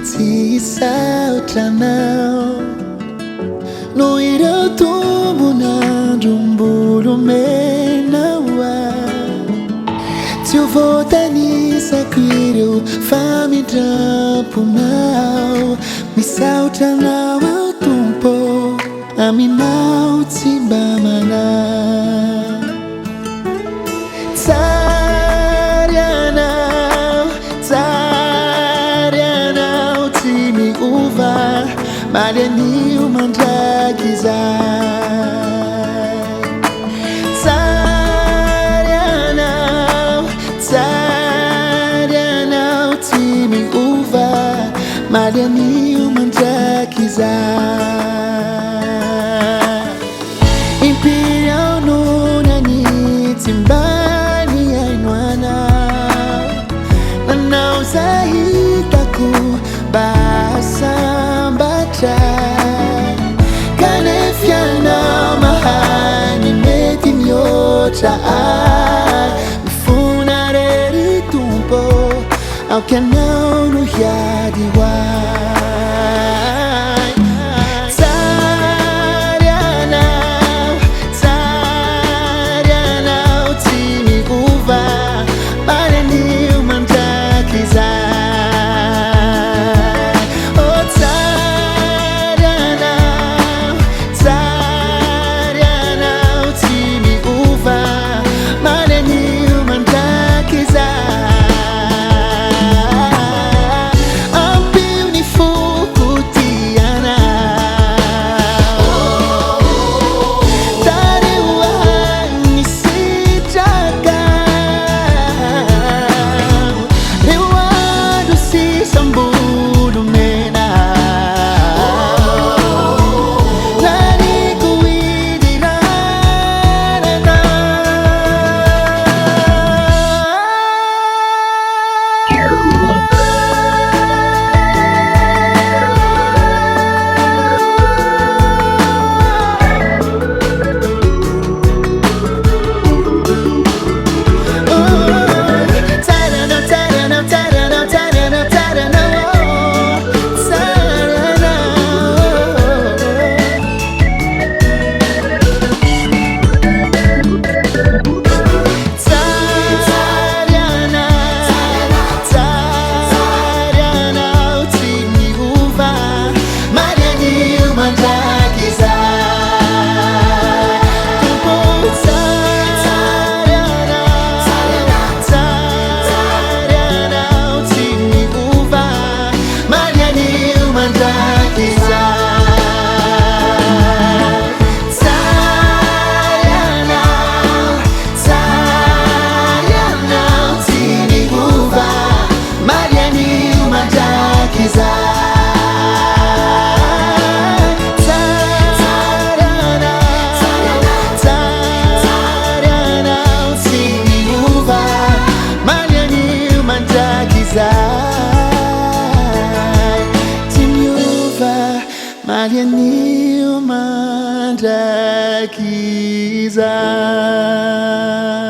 ti sautanao no ireo tombonandrom-bolo menaoa tsy ho voatanisako ireo famindramponao misaotranao ao tompo aminao tsy mba manao tsary anao tsy miova maly anio mandraky izay tsary anao tsy miova maly anio mandraky izay impiry ao nonany tsy mba ny haino anao nanao zay hitako mba sambatra kanefa ianao mahany mety mihoatra ay mifona rery tompo aoka anao no hiady hoay tsary anao tsy miova maly anio mandraky izay oh tsary anao tsy miova maly anio mandraky izay ampio ny foko ty anao tareo agny sitraka reo andro sisam-bolo mena nariko idiranana maly anio mandraky izay